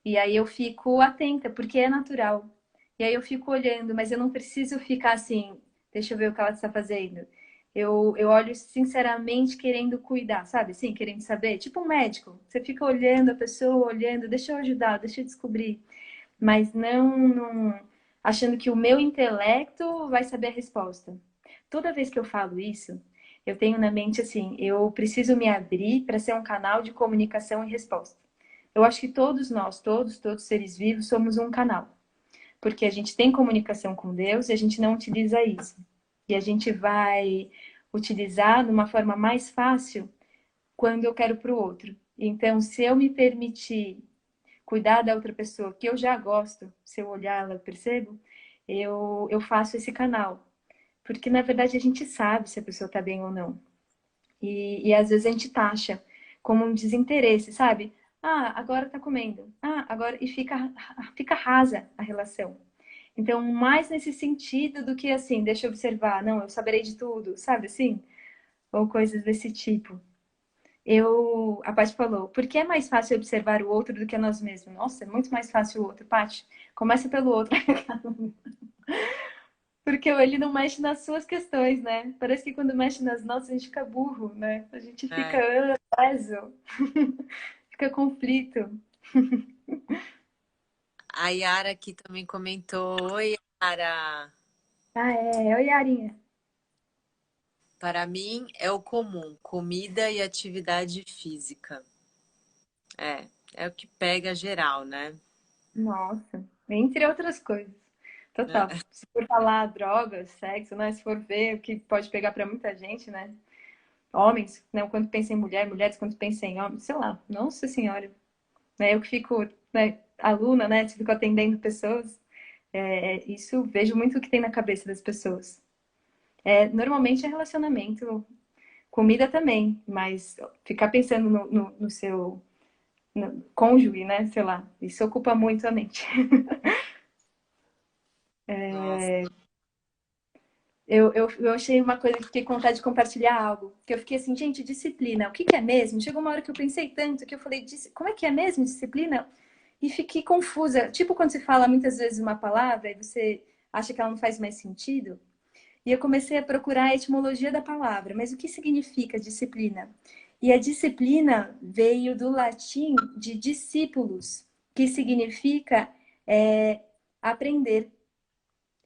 E aí eu fico atenta, porque é natural. E aí eu fico olhando, mas eu não preciso ficar assim, deixa eu ver o que ela está fazendo. Eu olho sinceramente querendo cuidar, sabe? Sim, querendo saber. Tipo um médico. Você fica olhando a pessoa, olhando, deixa eu ajudar, deixa eu descobrir. Mas não achando que o meu intelecto vai saber a resposta. toda vez que eu falo isso, eu tenho na mente assim, eu preciso me abrir para ser um canal de comunicação e resposta. Eu acho que todos nós, todos seres vivos, somos um canal. Porque a gente tem comunicação com Deus e a gente não utiliza isso. E a gente vai utilizar de uma forma mais fácil quando eu quero para o outro. Então, se eu me permitir cuidar da outra pessoa que eu já gosto, se eu olhar ela, eu percebo, eu faço esse canal. Porque, na verdade, a gente sabe se a pessoa está bem ou não. E às vezes a gente taxa como um desinteresse, sabe? Ah, agora tá comendo. Ah, agora. E fica rasa a relação. Então, mais nesse sentido do que assim, deixa eu observar, não, eu saberei de tudo, sabe assim? Ou coisas desse tipo. A Paty falou, por que é mais fácil observar o outro do que a nós mesmos? Nossa, é muito mais fácil o outro. Paty, começa pelo outro. Porque ele não mexe nas suas questões, né? Parece que quando mexe nas nossas, a gente fica burro, né? A gente fica É. preso, fica conflito. A Yara aqui também comentou: Oi, Yara. Ah, é. Oi, Arinha. Para mim é o comum, comida e atividade física. É o que pega geral, né? Nossa, entre outras coisas. Total. Se for falar drogas, sexo, né? Se for ver o que pode pegar para muita gente, né? Homens, né? Quando pensa em mulher, mulheres quando pensa em homens, sei lá. Nossa Senhora. Né? Eu que fico, né, aluna, né? Fico atendendo pessoas. Isso vejo muito o que tem na cabeça das pessoas. Normalmente é relacionamento, comida também, mas ficar pensando no seu cônjuge, né? Sei lá, isso ocupa muito a mente. Nossa. Eu achei uma coisa que fiquei com vontade de compartilhar algo. Que eu fiquei assim, gente, disciplina, o que é mesmo? Chegou uma hora que eu pensei tanto que eu falei, como é que é mesmo disciplina? E fiquei confusa. Tipo quando você fala muitas vezes uma palavra e você acha que ela não faz mais sentido. E eu comecei a procurar a etimologia da palavra. Mas o que significa disciplina? E a disciplina veio do latim de discípulos, que significa aprender.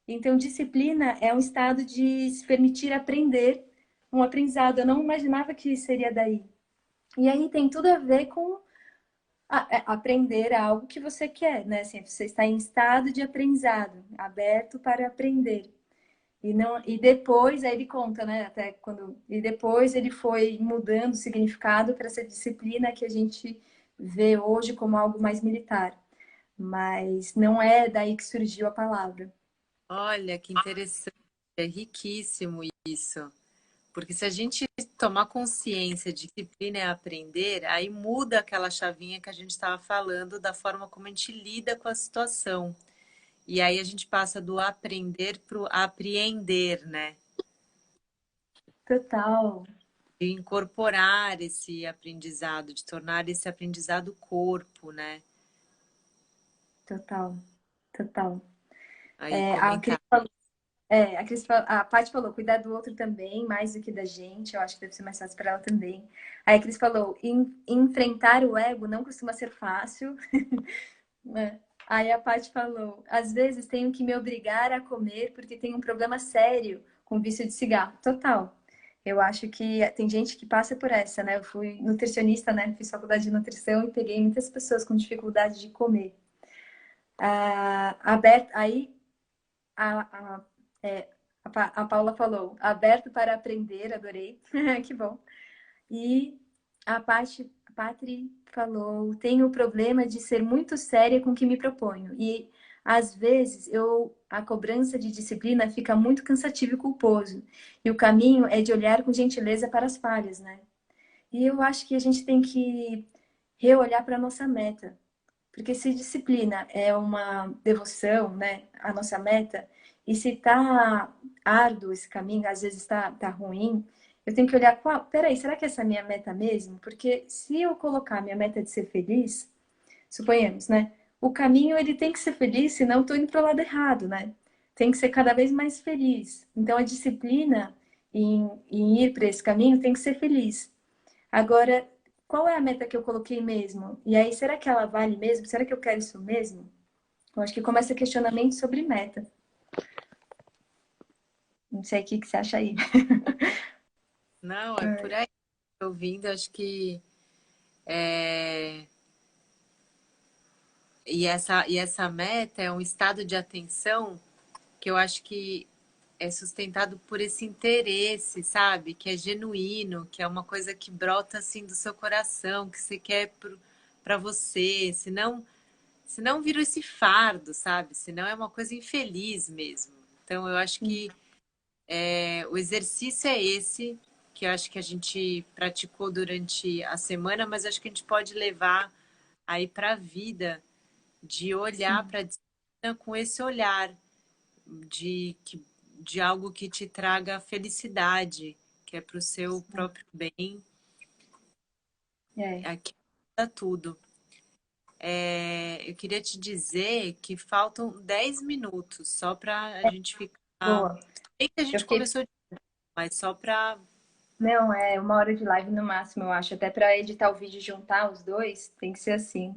Então, disciplina é um estado de se permitir aprender, um aprendizado. Eu não imaginava que seria daí. E aí tem tudo a ver com aprender algo que você quer, né? Assim, você está em estado de aprendizado, aberto para aprender. E depois, aí ele conta, né? Até quando. E depois ele foi mudando o significado para essa disciplina que a gente vê hoje como algo mais militar. Mas não é daí que surgiu a palavra. Olha que interessante, é riquíssimo isso. Porque se a gente tomar consciência de que disciplina é aprender, aí muda aquela chavinha que a gente estava falando da forma como a gente lida com a situação. E aí a gente passa do aprender para o apreender, né? Total, De incorporar esse aprendizado, de tornar esse aprendizado corpo, né? total, total. Aí É, a Cris comentar. falou, a Paty falou, cuidar do outro também, mais do que da gente. Eu acho que deve ser mais fácil para ela também. Aí a Cris falou, enfrentar o ego não costuma ser fácil, né? Aí a Paty falou, às vezes tenho que me obrigar a comer porque tenho um problema sério com vício de cigarro. Total. Eu acho que tem gente que passa por essa, né? Eu fui nutricionista, né? Fiz faculdade de nutrição e peguei muitas pessoas com dificuldade de comer. Aí a, a, é, a Paula falou, aberto para aprender, adorei, que bom. E a Patri falou, tenho o problema de ser muito séria com o que me proponho. E às vezes a cobrança de disciplina fica muito cansativo e culposo. E o caminho é de olhar com gentileza para as falhas, né? E eu acho que a gente tem que reolhar para a nossa meta. Porque se disciplina é uma devoção, né, a nossa meta, e se tá árduo esse caminho, às vezes tá ruim, eu tenho que olhar, peraí, será que essa é a minha meta mesmo? Porque se eu colocar minha meta de ser feliz, suponhamos, né, o caminho ele tem que ser feliz, senão eu tô indo para o lado errado, né? Tem que ser cada vez mais feliz. Então a disciplina em ir para esse caminho tem que ser feliz. Agora, qual é a meta que eu coloquei mesmo? E aí, será que ela vale mesmo? Será que eu quero isso mesmo? Eu acho que começa questionamento sobre meta. Não sei o que você acha aí. Não, é por aí. Tô ouvindo, acho que é... e essa meta é um estado de atenção que eu acho que é sustentado por esse interesse, sabe? Que é genuíno, que é uma coisa que brota assim do seu coração, que você quer para você, senão vira esse fardo, sabe? Senão é uma coisa infeliz mesmo. Então eu acho que o exercício é esse, que eu acho que a gente praticou durante a semana, mas acho que a gente pode levar aí para a vida, de olhar Sim, para a disciplina com esse olhar de, que, de algo que te traga felicidade, que é para o seu sim. próprio bem, É. aqui dá tudo. Eu queria te dizer que faltam 10 minutos só para a gente ficar. Boa. Bem que a Eu gente fiquei. começou, mas só para. Não, é 1 hora de live no máximo, eu acho. Até para editar o vídeo e juntar os dois, tem que ser assim.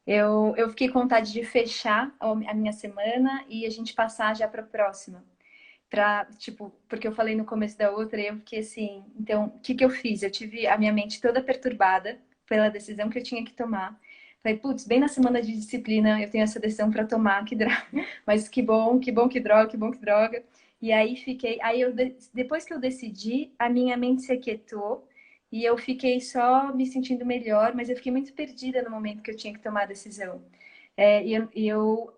Eu fiquei com vontade de fechar a minha semana e a gente passar já para a próxima. Tipo, porque eu falei no começo da outra e eu fiquei assim. Então, o que que eu fiz? Eu tive a minha mente toda perturbada pela decisão que eu tinha que tomar. Falei, putz, bem na semana de disciplina eu tenho essa decisão para tomar, que droga. Mas que bom, que droga, que bom, que droga. E aí fiquei. Depois que eu decidi, a minha mente se aquietou e eu fiquei só me sentindo melhor, mas eu fiquei muito perdida no momento que eu tinha que tomar a decisão.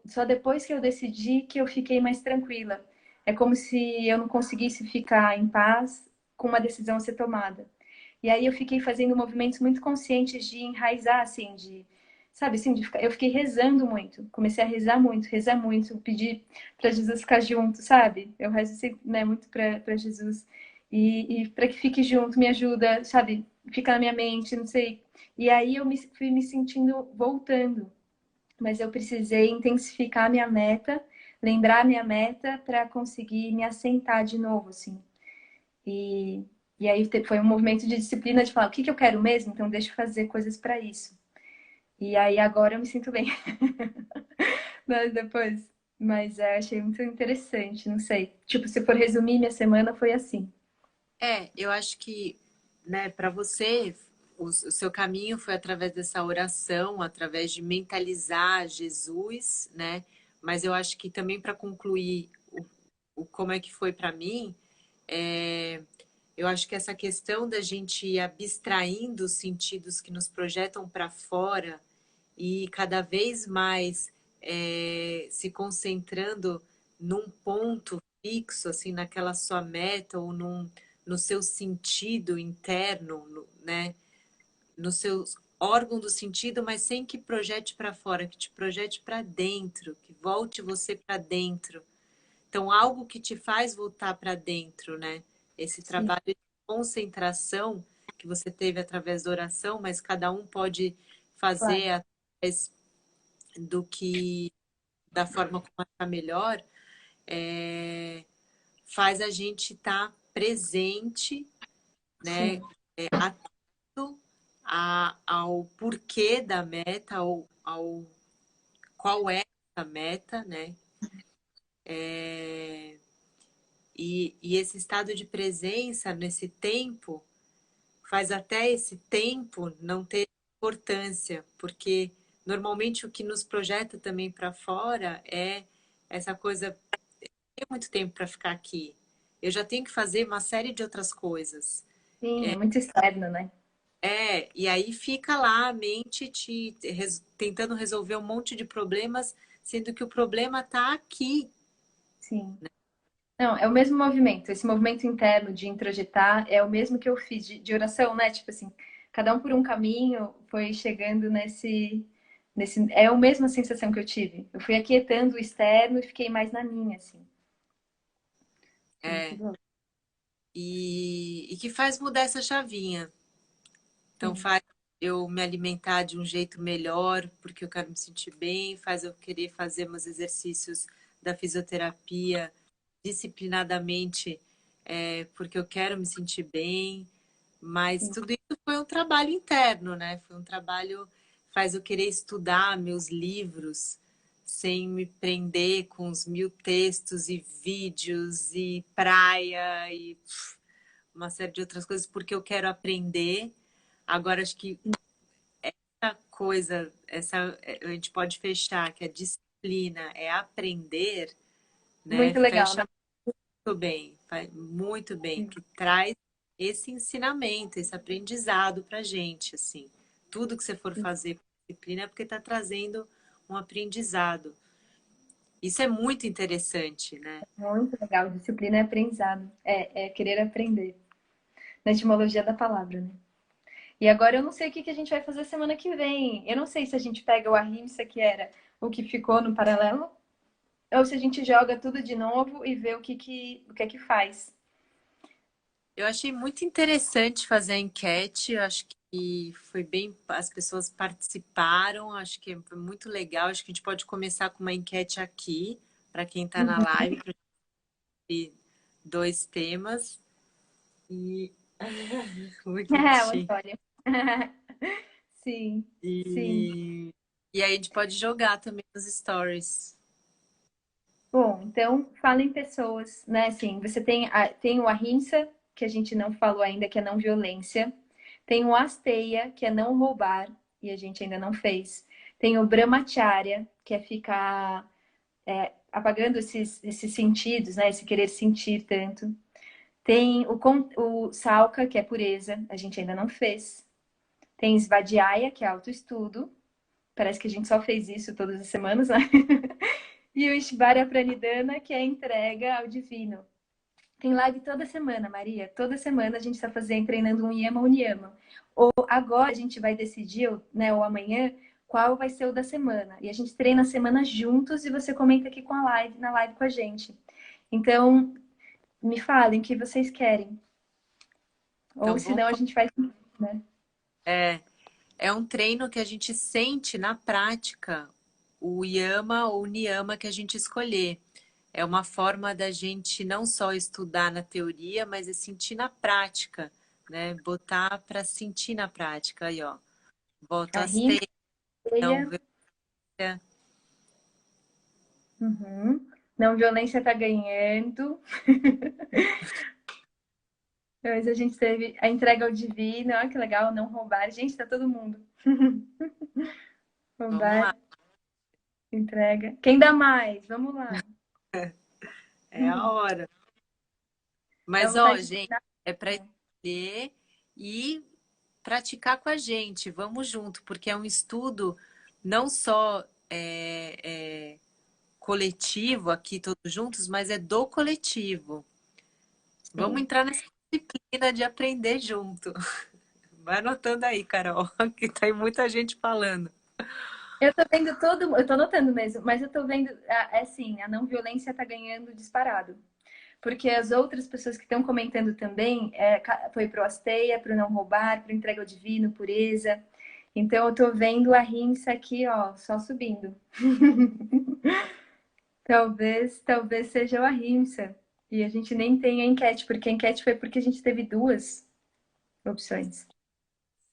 Só depois que eu decidi que eu fiquei mais tranquila. É como se eu não conseguisse ficar em paz com uma decisão a ser tomada. E aí eu fiquei fazendo movimentos muito conscientes de enraizar, assim, sabe, assim, eu fiquei rezando muito. Comecei a rezar muito, pedir para Jesus ficar junto, sabe? Eu rezo sempre, né, muito para Jesus e para que fique junto, me ajuda, sabe? Fica na minha mente, não sei. E aí fui me sentindo voltando, mas eu precisei intensificar a minha meta, lembrar a minha meta para conseguir me assentar de novo, assim. E, e aí foi um movimento de disciplina de falar o que, que eu quero mesmo, então deixa eu fazer coisas para isso. E aí agora eu me sinto bem. Mas depois, achei muito interessante, não sei. Tipo, se for resumir, minha semana foi assim. Eu acho que, né, para você, o seu caminho foi através dessa oração, através de mentalizar Jesus, né? Mas eu acho que também para concluir o como é que foi para mim, é, eu acho que essa questão da gente ir abstraindo os sentidos que nos projetam para fora e cada vez mais se concentrando num ponto fixo, assim, naquela sua meta ou no seu sentido interno, né? No seu órgão do sentido, mas sem que projete para fora, que te projete para dentro, que volte você para dentro. Então, algo que te faz voltar para dentro, né? Esse Sim, trabalho de concentração que você teve através da oração, mas cada um pode claro. fazer através do que, da forma como está melhor, é, faz a gente estar presente, né? Sim, Atento ao porquê da meta, ao qual é a meta, né? É, e esse estado de presença nesse tempo faz até esse tempo não ter importância, porque normalmente o que nos projeta também para fora é essa coisa, tem muito tempo para ficar aqui. Eu já tenho que fazer uma série de outras coisas. sim, é muito externo, né? E aí fica lá a mente tentando resolver um monte de problemas, sendo que o problema está aqui. Sim. Não, é o mesmo movimento. Esse movimento interno de introjetar é o mesmo que eu fiz de oração, né? Tipo assim, cada um por um caminho foi chegando é a mesma sensação que eu tive. Eu fui aquietando o externo e fiquei mais na minha, assim. Foi muito É, bom. e que faz mudar essa chavinha. Então Sim, faz eu me alimentar de um jeito melhor, porque eu quero me sentir bem, faz eu querer fazer meus exercícios da fisioterapia disciplinadamente, porque eu quero me sentir bem. Mas sim, tudo isso foi um trabalho interno, né? Foi um trabalho, faz eu querer estudar meus livros, sem me prender com os 1000 textos e vídeos e praia e uma série de outras coisas, porque eu quero aprender. Agora, acho que essa coisa, a gente pode fechar, que a disciplina é aprender, né? Muito legal, né? Fecha muito bem, que traz esse ensinamento, esse aprendizado pra gente, assim. Tudo que você for fazer com disciplina é porque está trazendo um aprendizado. Isso é muito interessante, né? Muito legal. Disciplina é aprendizado. É querer aprender. Na etimologia da palavra, né? E agora eu não sei o que que a gente vai fazer semana que vem. Eu não sei se a gente pega o Ahimsa, que era o que ficou no paralelo, ou se a gente joga tudo de novo e vê o que é que faz. Eu achei muito interessante fazer a enquete, eu acho que foi bem, as pessoas participaram, acho que foi muito legal, acho que a gente pode começar com uma enquete aqui, para quem está na Uhum. live, para ter 2 temas. E muito É, uma bonitinho. história. Sim, sim. E aí a gente pode jogar também nos stories. Bom, então falem pessoas, né? Assim, você tem o Ahimsa, que a gente não falou ainda, que é não violência. Tem o Asteya, que é não roubar, e a gente ainda não fez. Tem o Brahmacharya, que é ficar apagando esses sentidos, né? Esse querer sentir tanto. Tem o Salka, que é pureza, a gente ainda não fez. Tem Svadhyaya, que é autoestudo. Parece que a gente só fez isso todas as semanas, né? E o Ishvara Pranidhana, que é a entrega ao divino. Tem live toda semana, Maria. Toda semana a gente está fazendo, treinando um Yama ou Niyama. Ou agora a gente vai decidir, né, ou amanhã, qual vai ser o da semana. E a gente treina a semana juntos e você comenta aqui com a live, na live com a gente. Então, me falem o que vocês querem. Ou Então senão vamos. a gente faz, né? É, é um treino que a gente sente na prática o yama ou niyama que a gente escolher. É uma forma da gente não só estudar na teoria, mas é sentir na prática, né? Botar para sentir na prática. Aí, ó. Volto A às rima, teias, não violência. uhum. Não violência tá ganhando. Mas a gente teve a entrega ao divino, olha que legal, não roubar. Gente, tá todo mundo. Vamos Roubar, lá, entrega. Quem dá mais? Vamos lá. é a hora. Dá Mas, ó, vontade de gente, dar. é para escolher e praticar com a gente. Vamos junto, porque é um estudo não só coletivo aqui todos juntos, mas é do coletivo. Vamos Sim. entrar nessa disciplina de aprender junto. Vai anotando aí, Carol, que tem muita gente falando. Eu tô vendo todo, eu tô notando mesmo, mas eu tô vendo, é assim, a não violência tá ganhando disparado. Porque as outras pessoas que estão comentando também foi pro Asteia, pro não roubar, pro entrega ao divino, pureza. Então eu tô vendo a rinça aqui, ó, só subindo. Talvez seja o Ahimsa. E a gente nem tem a enquete, porque a enquete foi porque a gente teve duas opções.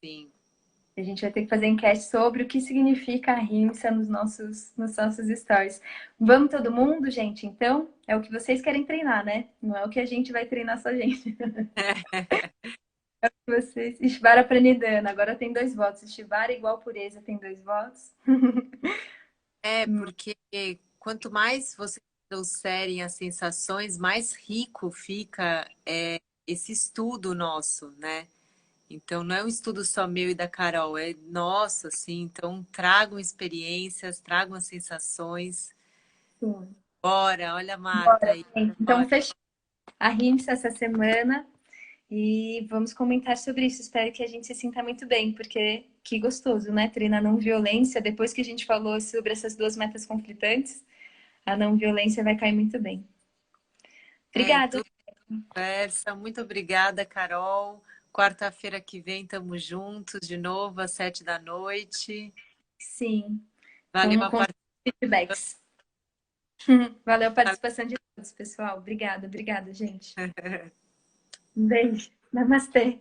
Sim. A gente vai ter que fazer enquete sobre o que significa Ahimsa nos nossos stories. Vamos todo mundo, gente? Então, é o que vocês querem treinar, né? Não é o que a gente vai treinar só a gente. Vocês. Ishvara Pranidhana, agora tem 2 votos. Ishvara igual pureza tem 2 votos. É, porque quanto mais vocês trouxerem as sensações, mais rico fica esse estudo nosso, né? Então, não é um estudo só meu e da Carol, é nosso, assim. Então, tragam experiências, tragam as sensações. Sim. Bora, olha a Marta Bora, aí. gente. Então, Bora. fechou a Ahimsa essa semana. E vamos comentar sobre isso. Espero que a gente se sinta muito bem, porque que gostoso, né? Treinar não violência. Depois que a gente falou sobre essas duas metas conflitantes, a não violência vai cair muito bem. E Obrigada. tudo conversa. Muito obrigada, Carol. Quarta-feira que vem estamos juntos de novo, às 7 da noite. Sim, Valeu a com feedbacks. Valeu a participação de todos, pessoal. Obrigada, gente. participação. Um beijo. Namastê.